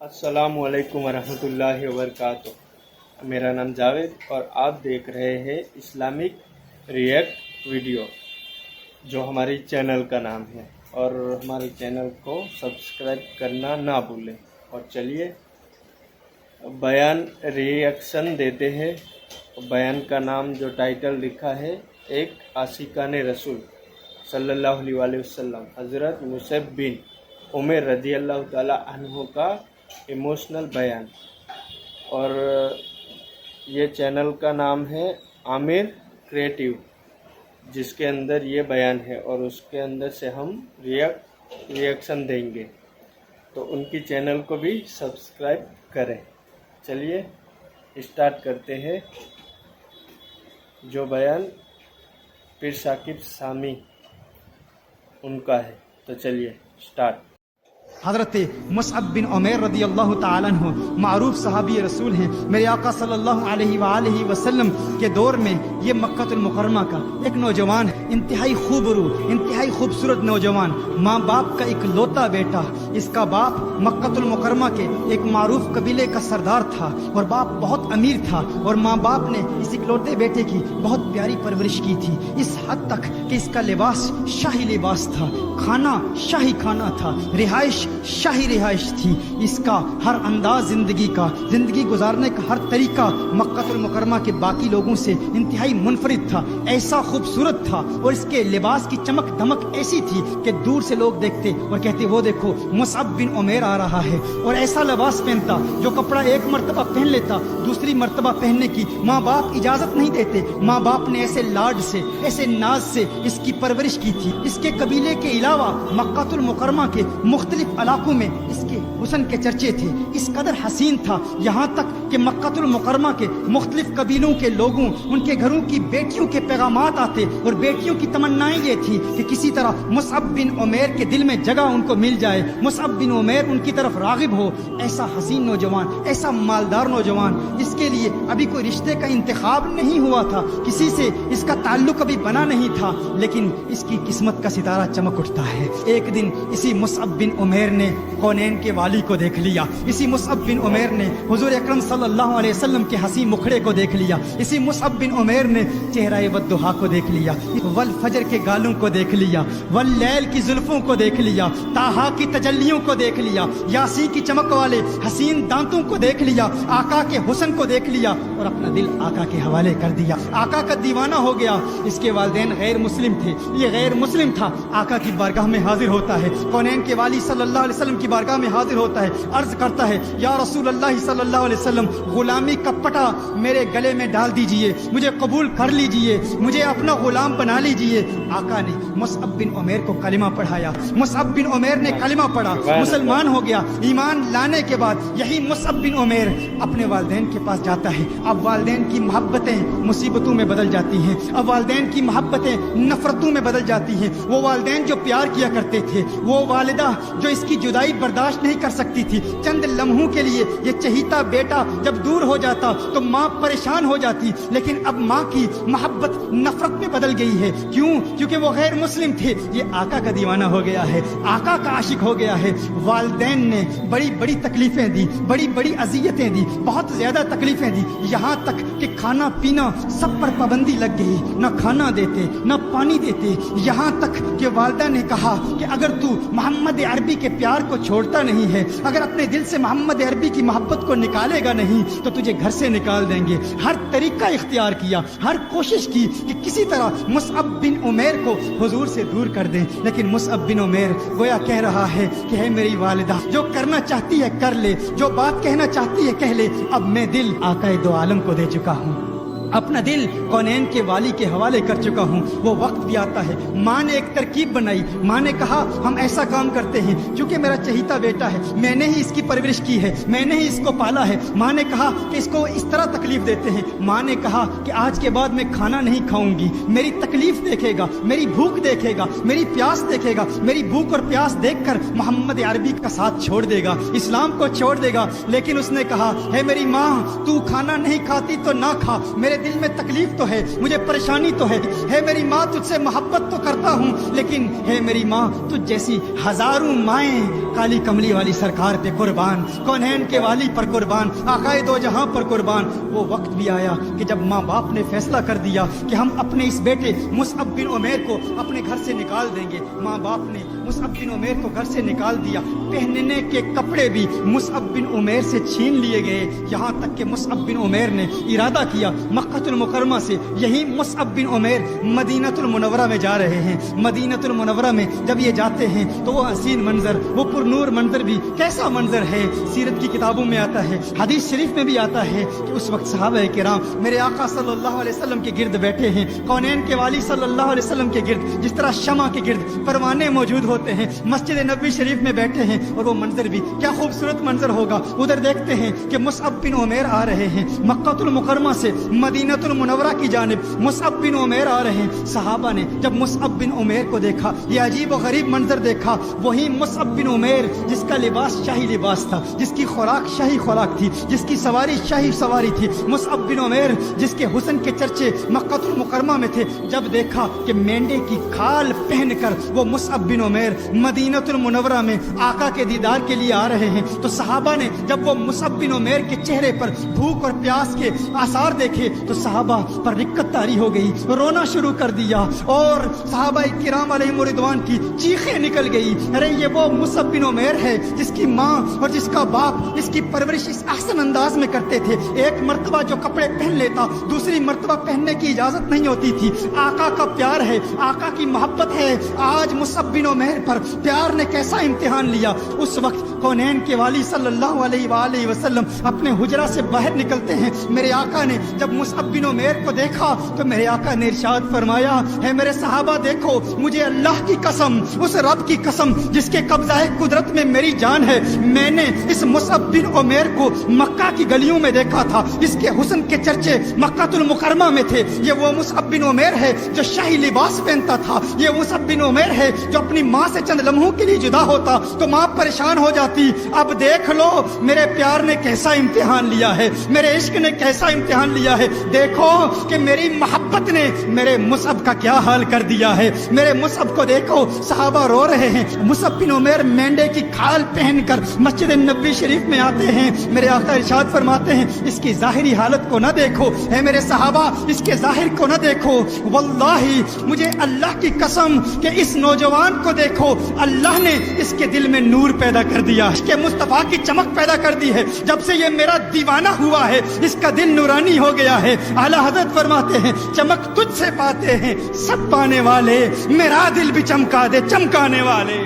अस्सलामु अलैकुम वरहमतुल्लाहि वबरकातुह। मेरा नाम जावेद और आप देख रहे हैं इस्लामिक रिएक्ट वीडियो, जो हमारी चैनल का नाम है। और हमारे चैनल को सब्सक्राइब करना ना भूलें। और चलिए बयान रिएक्शन देते हैं। बयान का नाम जो टाइटल लिखा है, एक आशिकाने रसूल सल्लल्लाहु अलैहि वसल्लम हज़रत मुसअब बिन उमैर रज़ियल्लाहु ताला अन्हु का इमोशनल बयान। और ये चैनल का नाम है आमिर क्रिएटिव, जिसके अंदर ये बयान है और उसके अंदर से हम रिएक्शन देंगे, तो उनकी चैनल को भी सब्सक्राइब करें। चलिए स्टार्ट करते हैं। जो बयान पीर साकिब सामी उनका है, तो चलिए स्टार्ट। हज़रत मुसअब बिन उमैर रज़ियल्लाहु ताला अन्हु मारूफ सहाबी रसूल हैं। मेरे आका सल्लल्लाहु अलैहि वसल्लम के दौर में ये मक्कतुल मुकर्रमा का एक नौजवान, इंतहाई खूबरू, इंतहाई खूबसूरत नौजवान, माँ बाप का इकलौता बेटा। इसका बाप मक्कतुल मुकर्रमा के एक मारूफ कबीले का सरदार था और बाप बहुत अमीर था, और माँ बाप ने इस इकलौते बेटे की बहुत प्यारी परवरिश की थी, इस हद तक कि इसका लिबास शाही लिबास था, खाना शाही खाना था, रिहाइश शाही रिहाइश थी। इसका हर अंदाज जिंदगी गुजारने का हर तरीका मक्कतुल मुकर्रमा के बाकी लोगों से इंतहाई मुनफरिद था, ऐसा खूबसूरत था। और इसके लिबास की चमक धमक ऐसी थी कि दूर से लोग देखते और कहते, वो देखो मुसअब बिन उमैर आ रहा है। और ऐसा लिबास पहनता जो कपड़ा एक मर्तबा पहन लेता, दूसरी मर्तबा पहनने की माँ बाप इजाजत नहीं देते। माँ बाप ने ऐसे लाड से, ऐसे नाज से इसकी परवरिश की थी। इसके कबीले के अलावा मक्कतुल मुकर्रमा के मुख्तलिफ इलाकों में इसके हुस्न के चर्चे थे। इस कदर हसीन था, यहाँ तक कि मक्कतुल मुकर्रमा के मुख्तलिफ कबीलों के लोगों, उनके घरों की बेटियों के पैगामात आते, और बेटियों की तमन्नाएं ये थी कि किसी तरह मुसअब बिन उमैर के दिल में जगह उनको मिल जाए, मुसअब बिन उमैर उनकी तरफ रागिब हो। ऐसा हसीन नौजवान, ऐसा मालदार नौजवान, जिसके लिए अभी कोई रिश्ते का इंतखाब नहीं हुआ था, किसी से इसका ताल्लुक अभी बना नहीं था, लेकिन इसकी किस्मत का सितारा चमक उठता है। एक दिन इसी मुसअब बिन उमैर ने कौनैन के वाली को देख लिया। इसी मुसअब बिन उमैर ने हुजूर अकरम सल्लल्लाहु अलैहि वसल्लम के हसी मुखड़े को देख लिया। इसी मुसअब बिन उमैर ने चेहरा वद्दुहा को देख लिया, वल फजर के गालों को देख लिया, वल लैल की जुल्फों को देख लिया, ताहा की तजल्लियों को देख लिया, यासी की चमक वाले हसीन दांतों को देख लिया, आका के हुस्न को देख लिया और अपना दिल आका के हवाले कर दिया। आका का दीवाना हो गया। इसके वालिदैन गैर मुस्लिम थे, ये गैर मुस्लिम था। आका की बारगाह में हाजिर होता है, कौनैन के वाली सल्लल्लाहु अलैहि वसल्लम की बारगाह में हाजिर होता है, अर्ज करता है, या रसूल अल्लाह सल्लल्लाहु अलैहि वसल्लम, गुलामी का पटा मेरे गले में डाल दीजिए, मुझे कबूल कर लीजिए, मुझे अपना गुलाम बना लीजिए। आका ने मुसअब बिन उमैर को कलिमा पढ़ाया। मुसअब बिन उमैर ने कलिमा पढ़ा, मुसलमान हो गया। ईमान लाने के बाद यही मुसअब बिन उमैर अपने वालिदैन के पास जाता है। अब वालिदैन की मोहब्बतें मुसीबतों में बदल जाती हैं, अब वालिदैन की मोहब्बतें नफरतों में बदल जाती हैं। वो वालिदैन जो प्यार किया करते थे, वो वालिदा जो इसकी जुदाई बर्दाश्त नहीं कर सकती थी, चंद लम्हों के लिए ये चहीता बेटा जब दूर हो जाता तो माँ परेशान हो जाती, लेकिन अब माँ की मोहब्बत नफरत में बदल गई है। क्यों? क्योंकि वो गैर मुस्लिम थे, ये आका का दीवाना हो गया है, आका का आशिक हो गया है। वालिदैन ने बड़ी बड़ी तकलीफें दी, बड़ी बड़ी अजियतें दी, बहुत ज्यादा तकलीफें दी, यहाँ तक कि खाना पीना सब पर पाबंदी लग गई, न खाना देते न पानी देते। यहाँ तक कि वालिदा ने कहा कि अगर तू मोहम्मद अरबी के प्यार को छोड़ता नहीं है, अगर अपने दिल से मोहम्मद अरबी की मोहब्बत को निकालेगा नहीं, तो तुझे घर से निकाल देंगे। हर तरीका इख्तियार किया, हर कोशिश की कि किसी तरह मुसअब बिन उमैर को हुजूर से दूर कर दें, लेकिन मुसअब बिन उमैर गोया कह रहा है कि है मेरी वालिदा, जो करना चाहती है कर ले, जो बात कहना चाहती है कह ले। अब मैं दिल आका दो आलम को दे चुका हूँ, अपना दिल कौनैन के वाली के हवाले कर चुका हूँ। वो वक्त भी आता है। माँ ने एक तरकीब बनाई, माँ ने कहा हम ऐसा काम करते हैं, क्योंकि मेरा चहीता बेटा है, मैंने ही इसकी परवरिश की है, मैंने ही इसको पाला है। माँ ने कहा कि इसको इस तरह तकलीफ देते हैं। माँ ने कहा कि आज के बाद मैं खाना नहीं खाऊंगी, मेरी तकलीफ देखेगा, मेरी भूख देखेगा, मेरी प्यास देखेगा, मेरी भूख और प्यास देखकर मोहम्मद अरबी का साथ छोड़ देगा, इस्लाम को छोड़ देगा। लेकिन उसने कहा, है मेरी माँ, तू खाना नहीं खाती तो ना खा, मेरे دل میں تکلیف تو ہے, مجھے پریشانی تو ہے میری ماں تجھ سے محبت تو کرتا ہوں, لیکن ہے میری ماں تجھ جیسی ہزاروں مائیں کالی کملی والی سرکار پہ قربان, کونین کے والی پر قربان, آقائے دو جہاں پر قربان. وہ وقت بھی آیا کہ جب ماں باپ نے فیصلہ کر دیا کہ ہم اپنے اس بیٹے مصعب بن عمیر کو اپنے گھر سے نکال دیں گے. ماں باپ نے مصعب بن عمیر کو گھر سے نکال دیا, پہننے کے کپڑے بھی مصعب بن عمیر سے چھین لیے گئے, یہاں تک کہ مصعب بن عمیر نے ارادہ کیا مکہ المکرمہ سے یہی مصعب بن عمیر مدینہ المنورہ میں جا رہے ہیں. مدینہ المنورہ میں جب یہ جاتے ہیں تو وہ حسین منظر, وہ پرنور منظر بھی کیسا منظر ہے, سیرت کی کتابوں میں آتا ہے, حدیث شریف میں بھی آتا ہے کہ اس وقت صحابہ کرام میرے آقا صلی اللہ علیہ وسلم کے گرد بیٹھے ہیں, کونین کے والی صلی اللہ علیہ وسلم کے گرد جس طرح شمع کے گرد پروانے موجود ہوتے ہیں, مسجد نبوی شریف میں بیٹھے ہیں. اور وہ منظر بھی کیا خوبصورت منظر ہوگا. ادھر دیکھتے ہیں کہ مصعب بن عمیر آ رہے ہیں مکہ المکرمہ سے مدینہ المنورہ کی جانب, مصعب بن عمیر آ رہے ہیں. صحابہ نے جب مصعب بن عمیر کو دیکھا, یہ عجیب و غریب منظر دیکھا, وہی مصعب بن عمیر جس کا لباس شاہی لباس تھا, جس کی خوراک شاہی خوراک تھی, جس کی سواری شاہی سواری تھی, مصعب بن عمیر جس کے حسن کے چرچے مکہ المکرمہ میں تھے. جب دیکھا کہ مینڈے کی کھال پہن کر وہ مصعب بن عمیر مدینہ المنورہ میں آقا کے دیدار کے لیے آ رہے ہیں, تو صحابہ نے جب وہ مصعب بن عمیر کے چہرے پر بھوک اور پیاس کے آثار دیکھے تو صحابہ پر رقت طاری ہو گئی, رونا شروع کر دیا, اور صحابہ کرام علیہم رضوان کی چیخیں نکل گئی. ارے یہ وہ مصعب بن عمیر ہے جس کی ماں اور جس کا باپ اس کی پرورش اس احسن انداز میں کرتے تھے. ایک مرتبہ جو کپڑے پہن لیتا دوسری مرتبہ پہننے کی اجازت نہیں ہوتی تھی. آقا کا پیار ہے, آقا کی محبت ہے. آج مصعب بن عمیر پر پیار نے کیسا امتحان لیا. اس وقت کونین کے والی صلی اللہ علیہ وآلہ وسلم اپنے حجرہ سے باہر نکلتے ہیں. میرے آقا نے جب مصعب بن عمیر کو دیکھا تو میرے آقا نے ارشاد فرمایا, ہے میرے صحابہ دیکھو, مجھے اللہ کی قسم, اس رب کی قسم جس کے قبضہ قدرت میں میری جان ہے, میں نے اس مصعب بن عمیر کو مکہ کی گلیوں میں دیکھا تھا, اس کے حسن کے چرچے مکہ المکرمہ میں تھے. یہ وہ مصعب بن عمیر ہے جو شاہی لباس پہنتا تھا, یہ مصعب بن عمیر ہے جو اپنی ماں سے چند لمحوں کے لیے جدا ہوتا تو ماں پریشان ہو جاتی. اب دیکھ لو میرے پیار نے کیسا امتحان لیا ہے, میرے عشق نے کیسا امتحان لیا ہے. دیکھو کہ میری محبت نے میرے مصعب کا کیا حال کر دیا ہے. میرے مصعب کو دیکھو, صحابہ رو رہے ہیں. مصعب بن عمیر مینڈے کی کھال پہن کر مسجد نبوی شریف میں آتے ہیں. میرے آقا ارشاد فرماتے ہیں, اس کی ظاہری حالت کو نہ دیکھو, اے میرے صحابہ اس کے ظاہر کو نہ دیکھو, واللہ مجھے اللہ کی قسم کہ اس نوجوان کو دیکھو, اللہ نے اس کے دل میں نور پیدا کر دیا, اس کے مصطفیٰ کی چمک پیدا کر دی ہے. جب سے یہ میرا دیوانہ ہوا ہے اس کا دل نورانی ہو گیا ہے. اعلیٰ حضرت فرماتے ہیں, چمک تجھ سے پاتے ہیں سب پانے والے, میرا دل بھی چمکا دے چمکانے والے.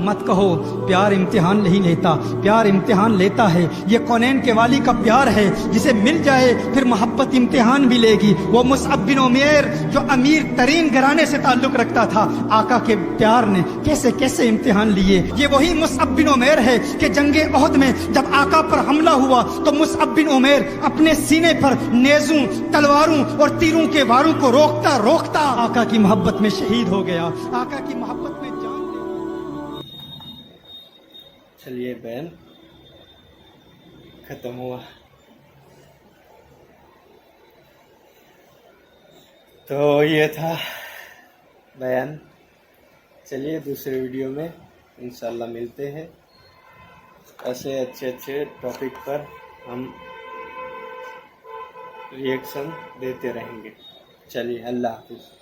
مت کہو پیار امتحان نہیں لیتا, پیار امتحان لیتا ہے. یہ کونین کے والی کا پیار ہے, جسے مل جائے پھر محبت امتحان بھی لے گی. وہ مصعب بن عمیر جو امیر ترین گھرانے سے تعلق رکھتا تھا, آقا کے پیار نے کیسے کیسے امتحان لیے. یہ وہی مصعب بن عمیر ہے کہ جنگ احد میں جب آقا پر حملہ ہوا تو مصعب بن عمیر اپنے سینے پر نیزوں, تلواروں اور تیروں کے واروں کو روکتا روکتا آقا کی محبت میں شہید ہو گیا, آقا کی محبت میں جان. چلیے بہن, ختم ہوا. تو یہ تھا بیان. چلیے دوسرے ویڈیو میں انشاءاللہ ملتے ہیں. ایسے اچھے اچھے ٹاپک پر ہم ریئیکشن دیتے رہیں گے. چلیے اللہ حافظ.